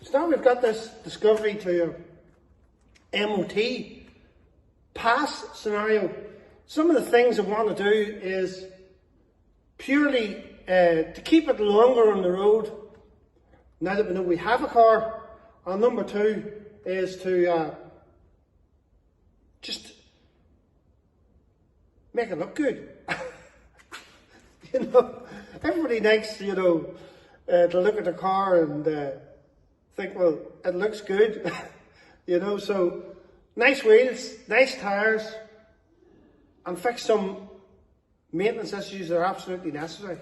So now we've got this Discovery to MOT pass scenario. Some of the things I want to do is purely to keep it longer on the road, now that we know we have a car. And number two is to just make it look good. You know, everybody likes, you know, to look at the car and think, well, it looks good. You know, so nice wheels, nice tyres, and fix some maintenance issues that are absolutely necessary.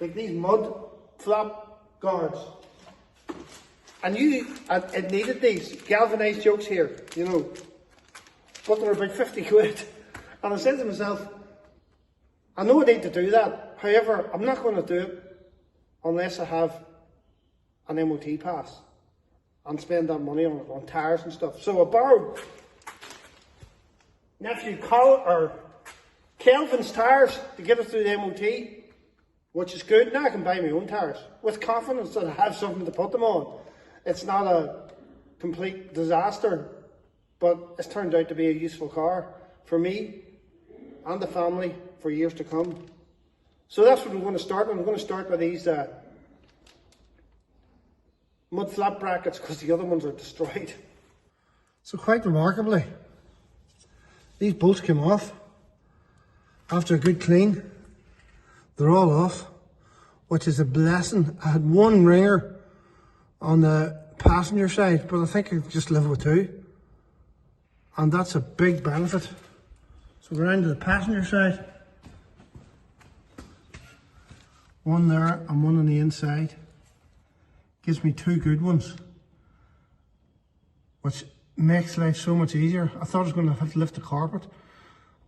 Like these mud flap guards. And it needed these galvanised yokes here, you know, but they're about 50 quid. And I said to myself, I know I need to do that. However, I'm not going to do it unless I have an MOT pass and spend that money on tyres and stuff. So I borrowed nephew Kelvin's tyres to get us through the MOT, which is good. Now I can buy my own tyres with confidence that I have something to put them on. It's not a complete disaster, but it's turned out to be a useful car for me and the family for years to come. So that's what I'm going to start with. I'm going to start with these mud flap brackets because the other ones are destroyed. So quite remarkably, these bolts came off after a good clean. They're all off, which is a blessing. I had one ringer on the passenger side, but I think I could just live with two. And that's a big benefit. So we're around to the passenger side. One there and one on the inside. Gives me two good ones, which makes life so much easier. I thought I was going to have to lift the carpet,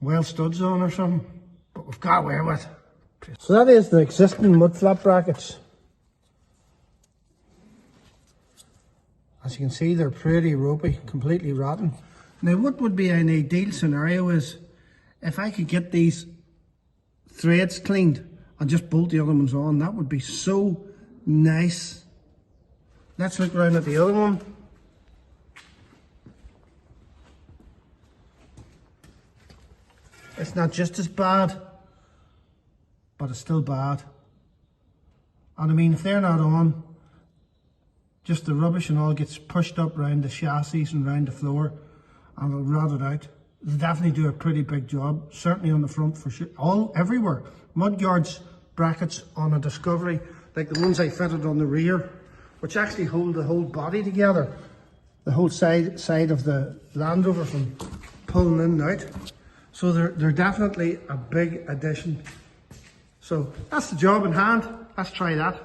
weld studs on or something, but we've got away with it. So that is the existing mud flap brackets. As you can see, they're pretty ropey, completely rotten. Now what would be an ideal scenario is if I could get these threads cleaned and just bolt the other ones on. That would be so nice. Let's look around at the other one. It's not just as bad, but it's still bad. And I mean, if they're not on, just the rubbish and all gets pushed up around the chassis and around the floor and it'll rot it out. They'll definitely do a pretty big job, certainly on the front for sure, everywhere. Mudguards, brackets on a Discovery, like the ones I fitted on the rear, which actually hold the whole body together, the whole side of the Land Rover from pulling in and out. So they're definitely a big addition. So that's the job in hand. Let's try that.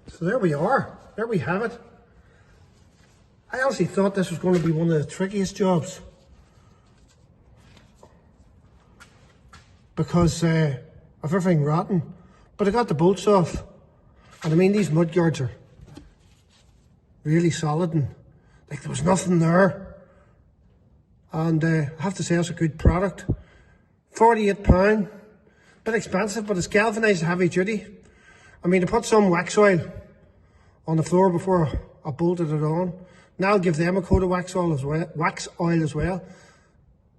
So there we are. There we have it. I honestly thought this was going to be one of the trickiest jobs because of everything rotten. But I got the bolts off. And I mean, these mudguards are really solid and like there was nothing there. And I have to say it's a good product. £48, bit expensive, but it's galvanised heavy duty. I mean, I put some wax oil on the floor before I bolted it on. Now I'll give them a coat of wax oil as well,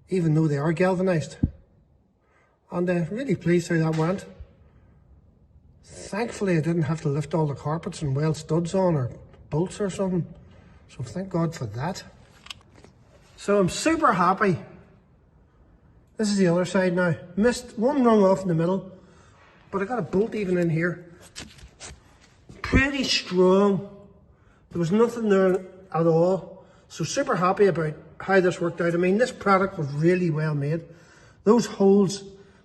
even though they are galvanised. And really pleased how that went. Thankfully I didn't have to lift all the carpets and weld studs on or bolts or something. So thank God for that. So I'm super happy. This is the other side now. Missed one rung off in the middle, but I got a bolt even in here. Pretty strong. There was nothing there at all. So super happy about how this worked out. I mean, this product was really well made. Those holes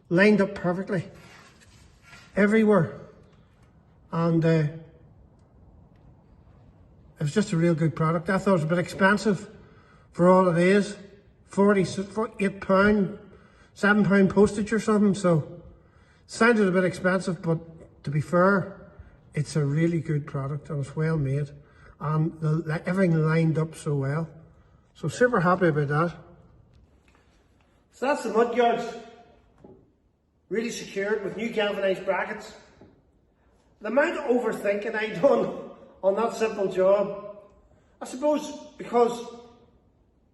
lined up perfectly everywhere. And it was just a real good product. I thought it was a bit expensive for all it is. £48, £7 postage or something. So sounded a bit expensive, but to be fair, it's a really good product and it's well made. And everything lined up so well. So super happy about that. So that's the mudguards. Really secured with new galvanised brackets. The amount of overthinking I done on that simple job, I suppose because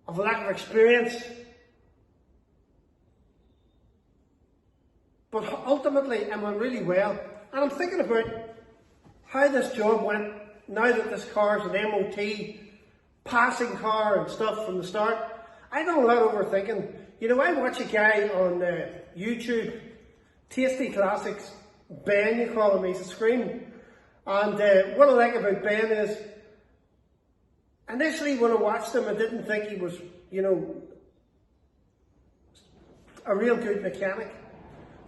of a lack of experience. But ultimately it went really well. And I'm thinking about how this job went now that this car is an MOT passing car and stuff from the start. I done a lot of overthinking. You know, I watch a guy on YouTube, Tasty Classics, Ben you call him, he's a scream. And what I like about Ben is, initially when I watched him I didn't think he was, you know, a real good mechanic.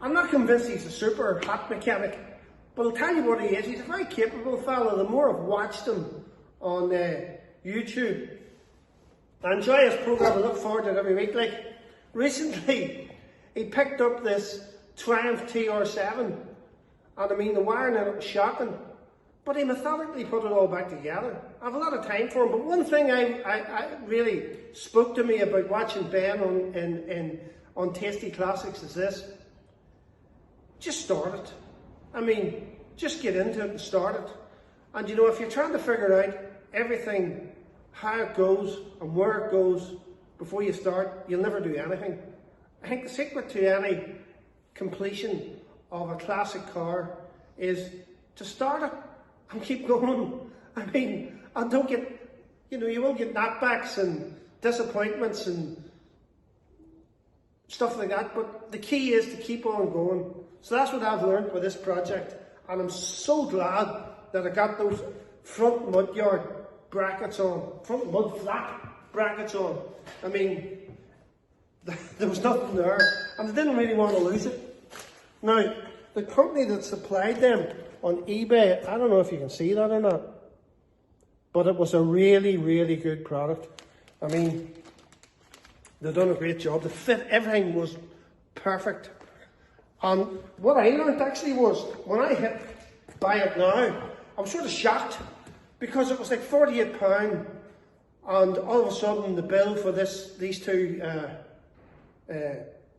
I'm not convinced he's a super hot mechanic, but I'll tell you what he is. He's a very capable fellow. The more I've watched him on YouTube, I enjoy his program. I look forward to it every week. Like recently, he picked up this Triumph TR7, and I mean the wiring in it was shocking, but he methodically put it all back together. I have a lot of time for him, but one thing I really spoke to me about watching Ben on Tasty Classics is this. Just start it. I mean, just get into it and start it. And you know, if you're trying to figure out everything, how it goes and where it goes before you start, you'll never do anything. I think the secret to any completion of a classic car is to start it and keep going. I mean, and don't get, you know, you will get knockbacks and disappointments and stuff like that, but the key is to keep on going. So that's what I've learned with this project, and I'm so glad that I got those front mudyard brackets on, front mud flap brackets on. I mean, there was nothing there, and I didn't really want to lose it. Now, the company that supplied them on eBay, I don't know if you can see that or not, but it was a really, really good product. I mean, they've done a great job. The fit, everything was perfect. And what I learned actually was, when I hit buy it now, I was sort of shocked, because it was like £48, and all of a sudden the bill for these two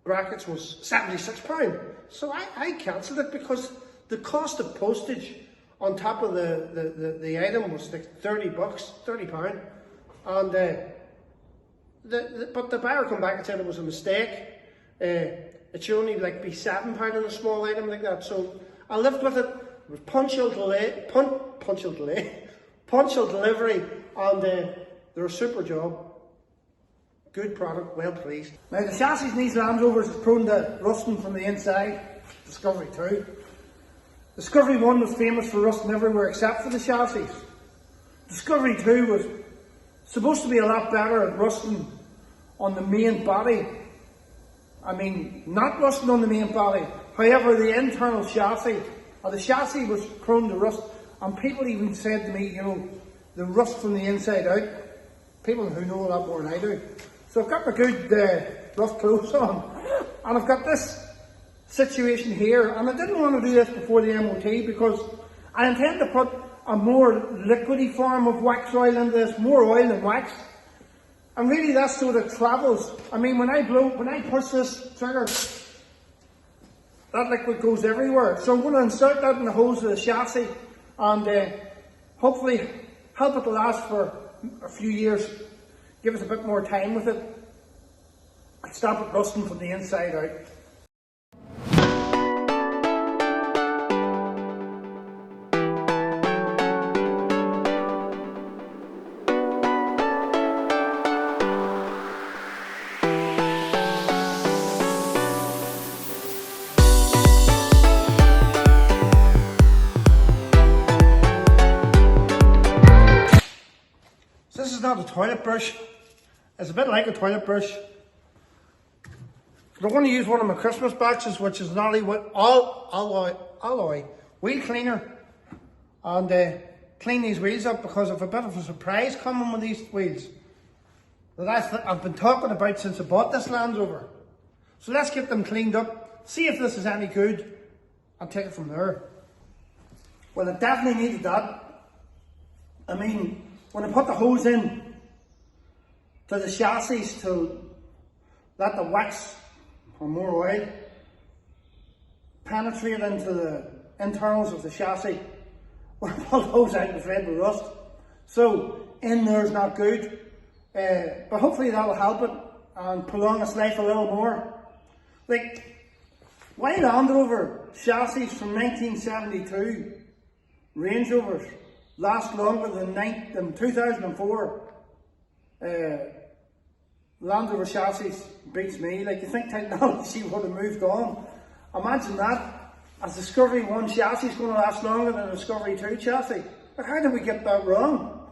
brackets was £76. So I cancelled it, because the cost of postage on top of the item was like £30, and but the buyer come back and said it was a mistake. It should only like be £7 on a small item like that. So I lived with it. It was punctual delivery, and they're a super job. Good product, well pleased. Now the chassis in these Land Rovers is prone to rusting from the inside. Discovery 2. Discovery 1 was famous for rusting everywhere except for the chassis. Discovery 2 was supposed to be a lot better at rusting on the main body. I mean, not rusting on the main body. However, the internal chassis, or the chassis was prone to rust. And people even said to me, you know, the rust from the inside out. People who know a lot more than I do. So I've got my good rough clothes on. And I've got this situation here. And I didn't want to do this before the MOT, because I intend to put a more liquidy form of wax oil into this, more oil than wax. And really that's so that it travels. I mean, when I push this trigger, that liquid goes everywhere. So I'm going to insert that in the holes of the chassis, and hopefully help it to last for a few years. Give us a bit more time with it, and stop it rusting from the inside out. This is not a toilet brush. It's a bit like a toilet brush. I'm going to use one of my Christmas boxes, which is an alloy wheel cleaner, and clean these wheels up, because of a bit of a surprise coming with these wheels that I've been talking about since I bought this Land Rover. So let's get them cleaned up, see if this is any good, and take it from there. Well, it definitely needed that. I mean, when I put the hose in to the chassis to let the wax or more oil penetrate into the internals of the chassis, when I pulled the hose out, it was ready to rust. So in there's not good, but hopefully that'll help it and prolong its life a little more. Like, why Land Rover chassis from 1972 Range Rovers last longer than 2004 Land Rover chassis beats me. Like, you think technology would have moved on. Imagine that. A Discovery 1 chassis is going to last longer than a Discovery 2 chassis. But how did we get that wrong?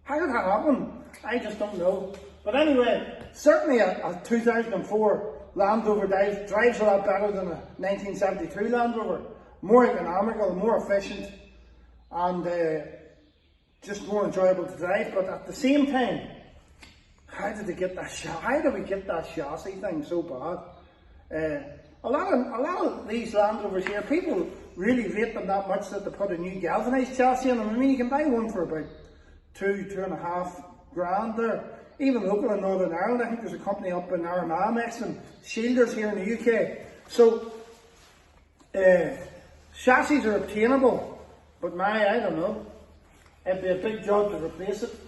How did that happen? I just don't know. But anyway, certainly a 2004 Land Rover drives a lot better than a 1972 Land Rover. More economical, more efficient, and just more enjoyable to drive. But at the same time, how did we get that chassis thing so bad? A lot of these Land Rovers here, people really rate them that much that they put a new galvanised chassis in them. I mean, you can buy one for about £2.5 grand there. Even local in Northern Ireland, I think there's a company up in Armagh makes them, Shielders here in the UK. So chassis are obtainable, but I don't know. It'd be a big job to replace it.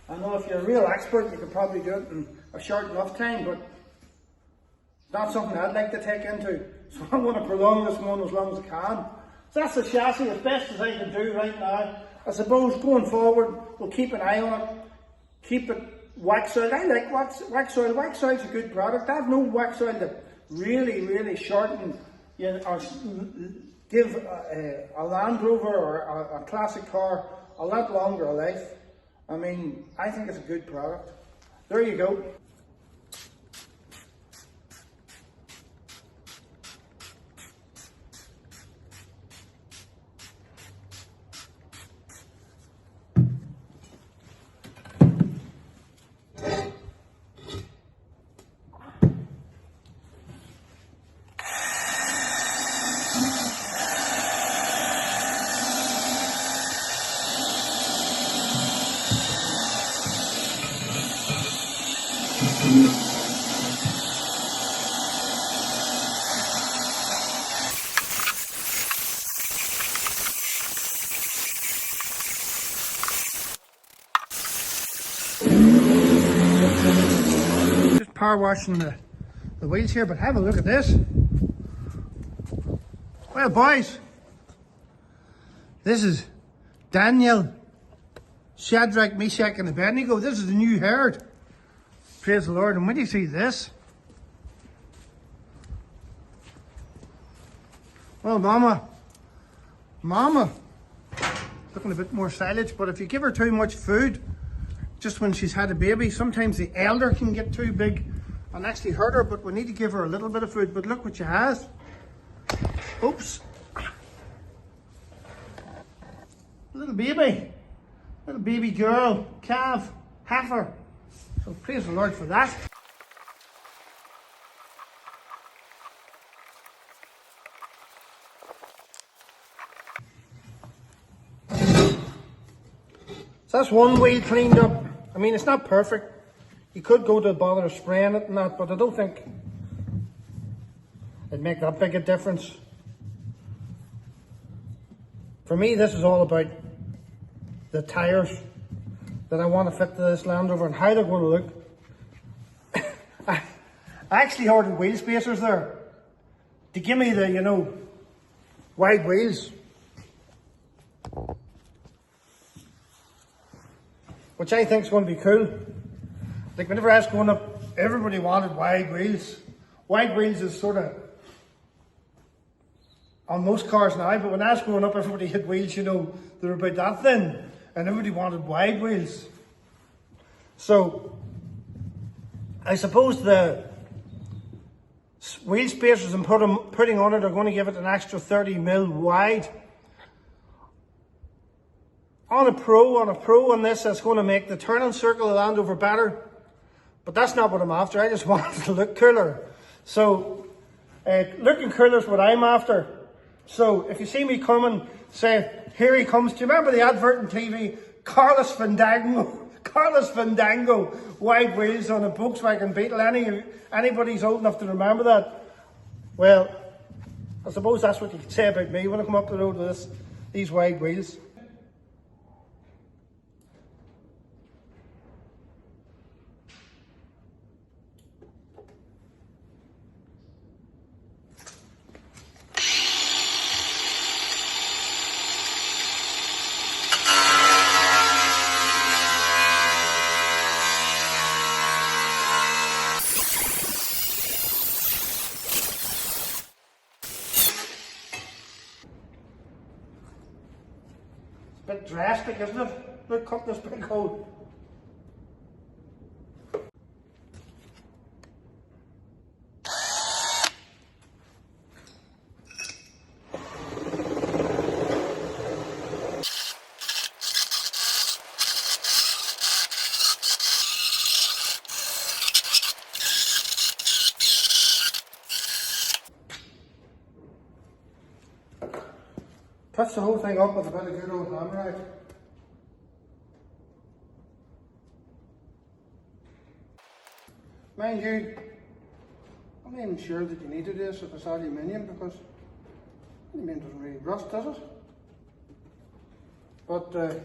I know if you're a real expert, you could probably do it in a short enough time, but it's not something I'd like to take into. So I'm going to prolong this one as long as I can. So that's the chassis, as best as I can do right now. I suppose going forward, we'll keep an eye on it, keep it wax oiled. I like wax oil. Wax oil's a good product. I have no wax oil to really shorten, or give a Land Rover or a classic car a lot longer a life. I mean, I think it's a good product. There you go. Just power washing the wheels here, but have a look at this. Well, boys, this is Daniel, Shadrach, Meshach and Abednego. This is the new herd. Praise the Lord. And when you see this, well, Mama, looking a bit more silage, but if you give her too much food, just when she's had a baby, sometimes the elder can get too big and actually hurt her, but we need to give her a little bit of food. But look what she has. Oops. Little baby girl, calf, heifer. So praise the Lord for that. So that's one wheel cleaned up. I mean, it's not perfect. You could go to the bother of spraying it and that, but I don't think it'd make that big a difference. For me, this is all about the tyres that I want to fit to this Land Rover and how they're going to look. I actually ordered wheel spacers there to give me the, wide wheels. Which I think is going to be cool. Like whenever I was going up, everybody wanted wide wheels. Wide wheels is sort of on most cars now, but when I was growing up, everybody had wheels, they were about that thin, and everybody wanted wide wheels. So, I suppose the wheel spacers I'm putting on it are going to give it an extra 30mm wide. On a pro on this, that's going to make the turning circle of the Land Rover better. But that's not what I'm after. I just want it to look cooler. So, looking cooler is what I'm after. So, if you see me coming, say, here he comes. Do you remember the advert on TV? Carlos Fandango, wide wheels on a Volkswagen Beetle. Anybody's old enough to remember that? Well, I suppose that's what you could say about me when I come up the road with these wide wheels. drastic, isn't it? Look, cut this big hole. Touch the whole thing up with a bit of good old hammerite. Mind you, I'm not even sure that you need to do this if it's aluminium, because aluminium doesn't really rust, does it? But we'll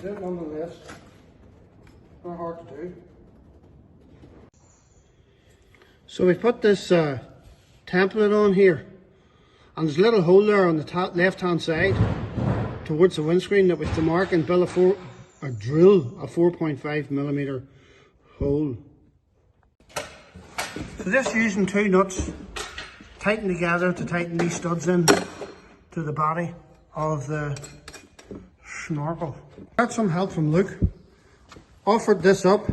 do it nonetheless. Not hard to do. So we put this template on here, and there's a little hole there on the left hand side towards the windscreen that was to mark and drill a 4.5mm hole. So just using 2 nuts tightened together to tighten these studs in to the body of the Snorkel. Got some help from Luke. Offered this up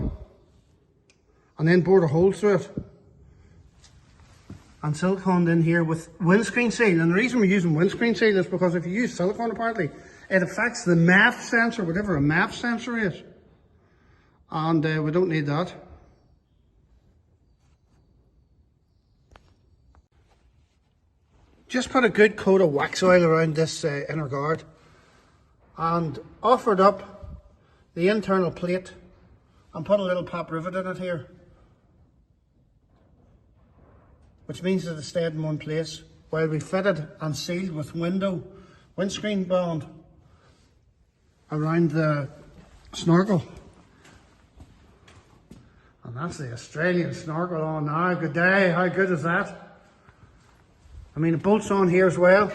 and then bored a hole through it and siliconed in here with windscreen seal. And the reason we're using windscreen seal is because if you use silicone, apparently it affects the MAF sensor, whatever a MAF sensor is, and we don't need that. Just put a good coat of wax oil around this inner guard and offered up the internal plate and put a little pop rivet in it here, which means that it stayed in one place while we fitted and sealed with windscreen bond around the Snorkel. And that's the Australian Snorkel on now. Good day, how good is that? I mean, it bolts on here as well.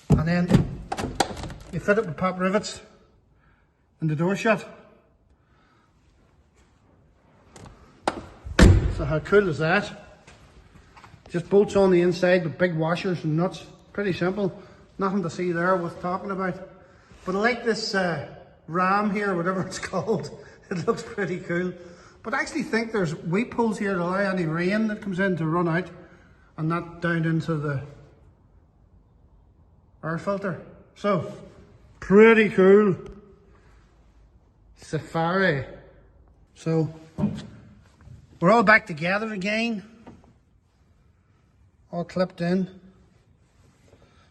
And then you fit it with pop rivets and the door shut. So how cool is that? Just bolts on the inside with big washers and nuts. Pretty simple. Nothing to see there worth talking about. But I like this ram here, whatever it's called. It looks pretty cool. But I actually think there's weep holes here to allow any rain that comes in to run out and not down into the air filter. So, pretty cool. Safari. So, we're all back together again. All clipped in.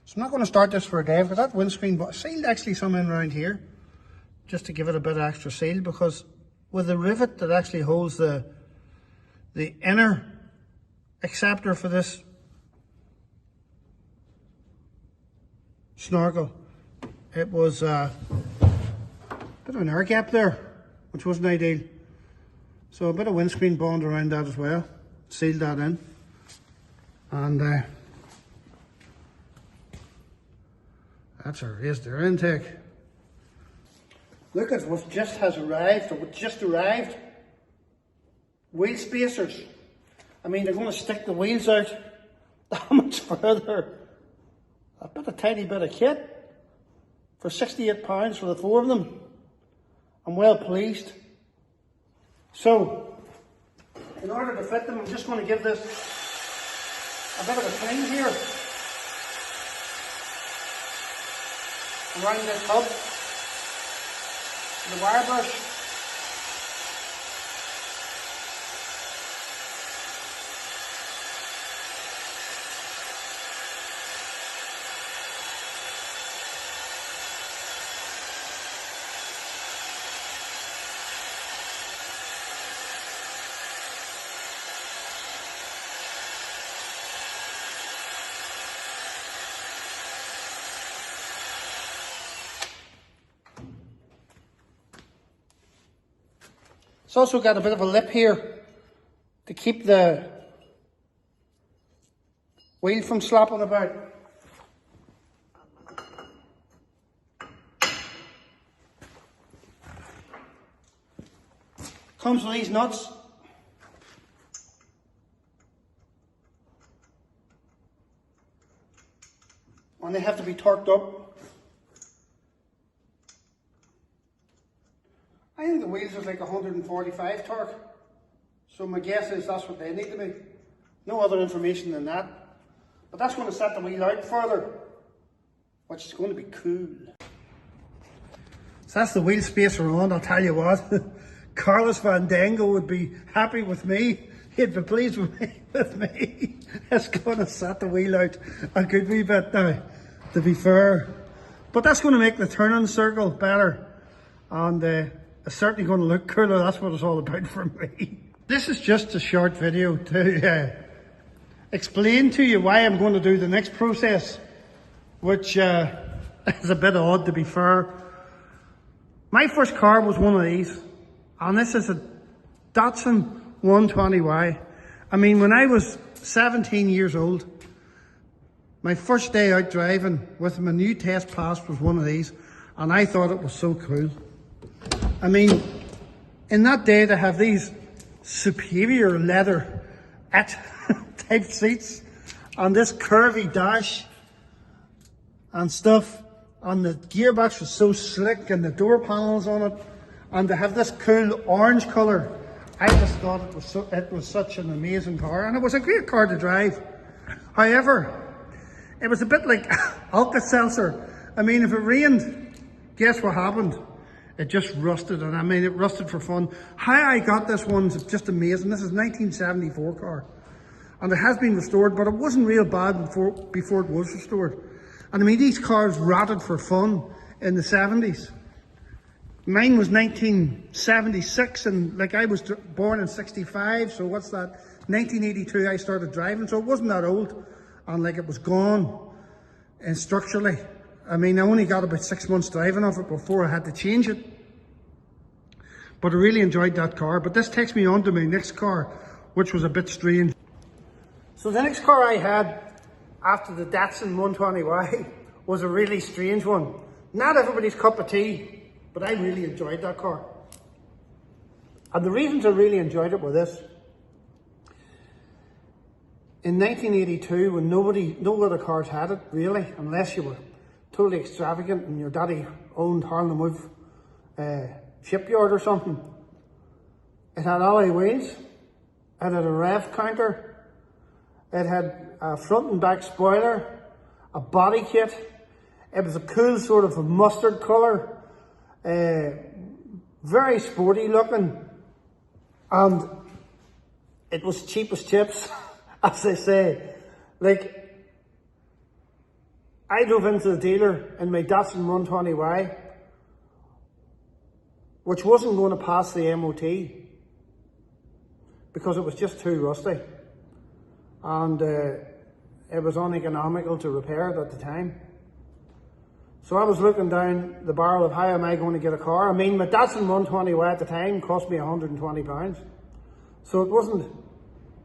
So I'm not going to start this for a day because that windscreen sealed actually some in around here, just to give it a bit of extra seal, because with the rivet that actually holds the inner acceptor for this Snorkel, it was a bit of an air gap there, which wasn't ideal. So a bit of windscreen bond around that as well, sealed that in, and that's a raised air intake. Look at what just has arrived, or what just arrived. Wheel spacers. I mean, they're going to stick the wheels out that much further. A tiny bit of kit for £68 for the 4 of them. I'm well pleased. So, in order to fit them, I'm just going to give this a bit of a clean here around this hub. The wire brush. It's also got a bit of a lip here to keep the wheel from slapping about. Comes with these nuts. And they have to be torqued up. I think the wheels is like 145 torque. So my guess is that's what they need to be. No other information than that. But that's going to set the wheel out further, which is going to be cool. So that's the wheel space around. I'll tell you what, Carlos Van Dango would be happy with me. He'd be pleased with me. It's going to set the wheel out a good wee bit now, to be fair. But that's going to make the turning circle better. And it's certainly going to look cooler. That's what it's all about for me. This is just a short video to explain to you why I'm going to do the next process, which is a bit odd, to be fair. My first car was one of these, and this is a Datsun 120Y. I mean, when I was 17 years old, my first day out driving with my new test pass was one of these, and I thought it was so cool. I mean, in that day they have these superior leather type seats, and this curvy dash and stuff, and the gearbox was so slick, and the door panels on it, and they have this cool orange colour. I just thought it was such an amazing car, and it was a great car to drive. However, it was a bit like Alka-Seltzer. I mean, if it rained, guess what happened? It just rusted, and I mean, it rusted for fun. How I got this one is just amazing. This is a 1974 car, and it has been restored, but it wasn't real bad before it was restored. And I mean, these cars rotted for fun in the 70s. Mine was 1976, and like I was born in 65, so what's that? 1982 I started driving, so it wasn't that old, and like it was gone, and structurally. I mean, I only got about 6 months driving of it before I had to change it. But I really enjoyed that car. But this takes me on to my next car, which was a bit strange. So the next car I had after the Datsun 120Y was a really strange one. Not everybody's cup of tea, but I really enjoyed that car. And the reasons I really enjoyed it were this. In 1982, when no other cars had it, really, unless you were totally extravagant and your daddy owned Harlem Wolf shipyard or something, it had alloy wheels, it had a rev counter, it had a front and back spoiler, a body kit, it was a cool sort of a mustard colour, very sporty looking, and it was cheap as chips, as they say. Like, I drove into the dealer in my Datsun 120Y, which wasn't going to pass the MOT because it was just too rusty, and it was uneconomical to repair it at the time. So I was looking down the barrel of how am I going to get a car. I mean, my Datsun 120Y at the time cost me £120, so it wasn't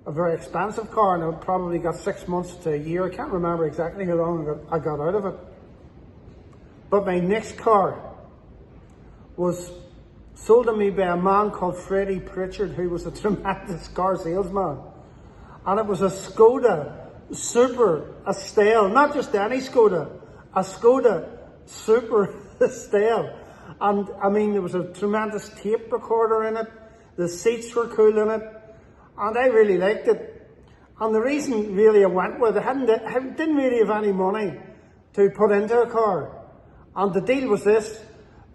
a very expensive car, and I probably got 6 months to a year. I can't remember exactly how long I got out of it. But my next car was sold to me by a man called Freddie Pritchard, who was a tremendous car salesman. And it was a Skoda Super Estelle, not just any Skoda, a Skoda Super Estelle. And I mean, there was a tremendous tape recorder in it, the seats were cool in it, and I really liked it. And the reason really I went with it, I didn't really have any money to put into a car. And the deal was this,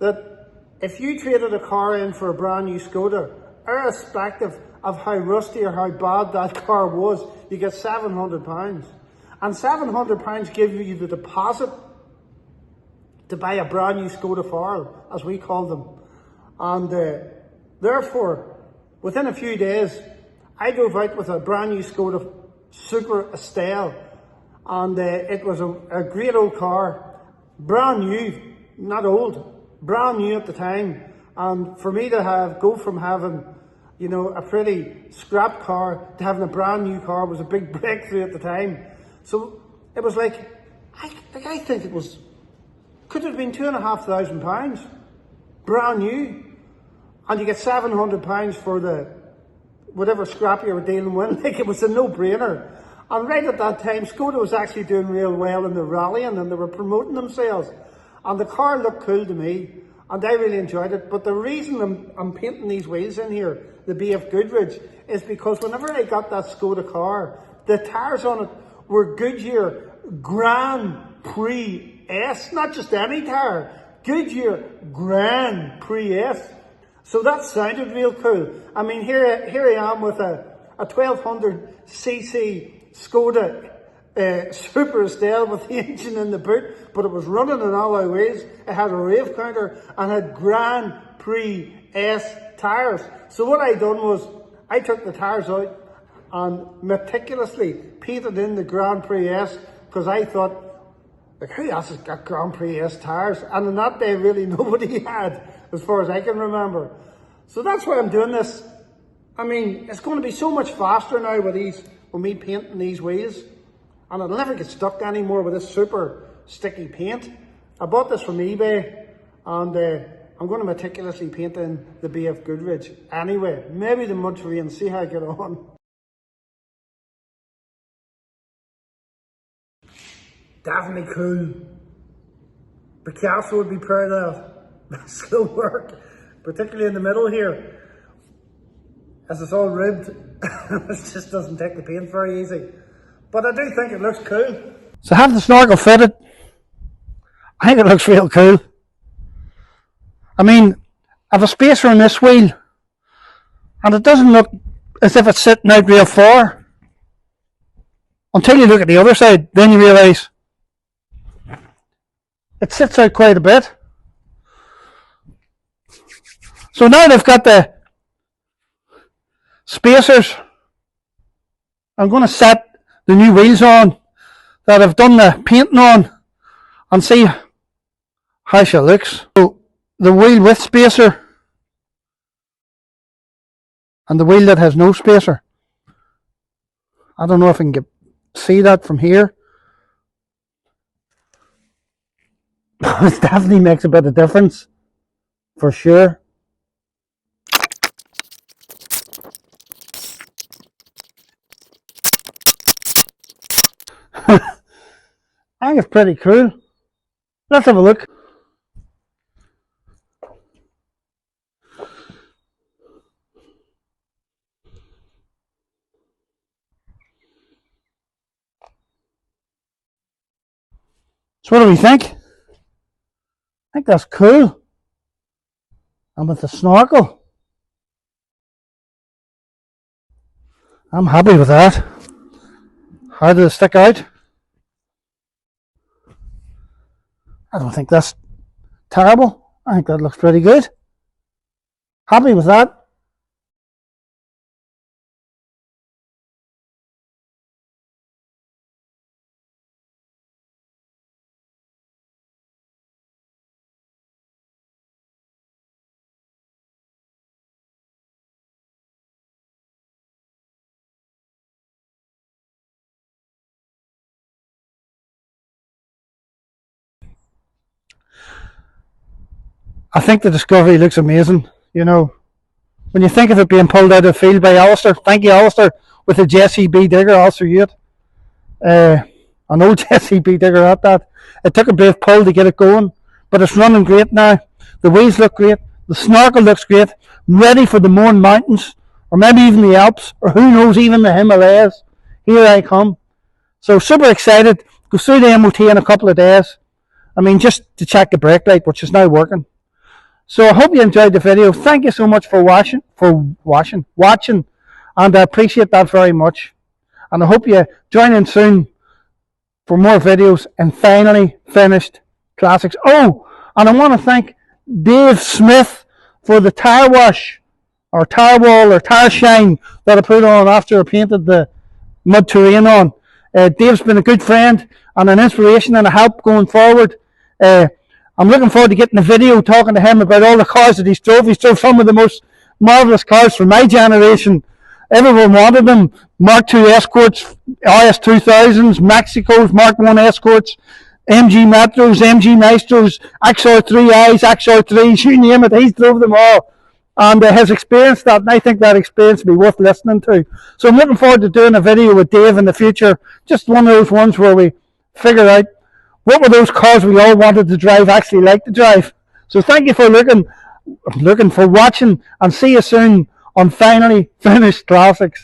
that if you traded a car in for a brand new Skoda, irrespective of how rusty or how bad that car was, you get £700. And £700 give you the deposit to buy a brand new Skoda Farl, as we call them. And therefore, within a few days, I drove out with a brand new Skoda Super Estelle, and it was a great old car, brand new, not old, brand new at the time. And for me to go from having, you know, a pretty scrap car to having a brand new car was a big breakthrough at the time. So it was like, I think it was, could have been £2,500, brand new, and you get £700 for the whatever scrap you were dealing with. Like, it was a no-brainer. And right at that time, Skoda was actually doing real well in the rallying and they were promoting themselves. And the car looked cool to me and I really enjoyed it. But the reason I'm painting these wheels in here, the BFGoodrich, is because whenever I got that Skoda car, the tyres on it were Goodyear Grand Prix S, not just any tyre, Goodyear Grand Prix S. So that sounded real cool. I mean, here I am with a 1200cc Skoda Super Estelle with the engine in the boot, but it was running on alloy wheels. It had a rave counter and had Grand Prix S tyres. So what I done was I took the tyres out and meticulously painted in the Grand Prix S, because I thought, like, who else has got Grand Prix S tyres? And on that day, really nobody had, as far as I can remember. So that's why I'm doing this. I mean, it's going to be so much faster now with me painting these wheels. And it'll never get stuck anymore with this super sticky paint. I bought this from eBay and I'm going to meticulously paint in the BFGoodrich anyway. Maybe the mud terrain, see how I get on. Definitely cool. Picasso would be proud of that. Slow work, particularly in the middle here. As it's all ribbed, it just doesn't take the paint very easy. But I do think it looks cool. So have the Snorkel fitted. I think it looks real cool. I mean, I have a spacer on this wheel and it doesn't look as if it's sitting out real far. Until you look at the other side, then you realise it sits out quite a bit. So now they've got the spacers, I'm going to set the new wheels on that I've done the painting on and see how she looks. So the wheel with spacer and the wheel that has no spacer. I don't know if I can see that from here. It definitely makes a bit of difference, for sure. I think it's pretty cool. Let's have a look. So what do we think? I think that's cool. And with the Snorkel, I'm happy with that. How did it stick out? I don't think that's terrible. I think that looks pretty good. Happy with that. I think the Discovery looks amazing. You know, when you think of it being pulled out of the field by Alistair, thank you Alistair, with the JCB digger, Alistair Hewitt. An old JCB digger at that. It took a brave pull to get it going, but it's running great now. The wheels look great, the Snorkel looks great, ready for the Mourne Mountains, or maybe even the Alps, or who knows, even the Himalayas. Here I come. So super excited. Go through the MOT in a couple of days. I mean, just to check the brake light, which is now working. So I hope you enjoyed the video. Thank you so much for watching, and I appreciate that very much. And I hope you join in soon for more videos and finally finished classics. Oh, and I want to thank Dave Smith for the tire wash, or tire wall, or tire shine that I put on after I painted the mud terrain on. Dave's been a good friend and an inspiration and a help going forward. I'm looking forward to getting a video talking to him about all the cars that he's drove. He's drove some of the most marvellous cars from my generation. Everyone wanted them. Mark II Escorts, RS 2000s, Mexicos, Mark I Escorts, MG Metros, MG Maestros, XR3Is, XR3s, you name it, he's drove them all. and has experienced that, and I think that experience will be worth listening to. So I'm looking forward to doing a video with Dave in the future, just one of those ones where we figure out what were those cars we all wanted to drive actually like to drive. So thank you for looking for watching, and see you soon on Finally Finished Classics.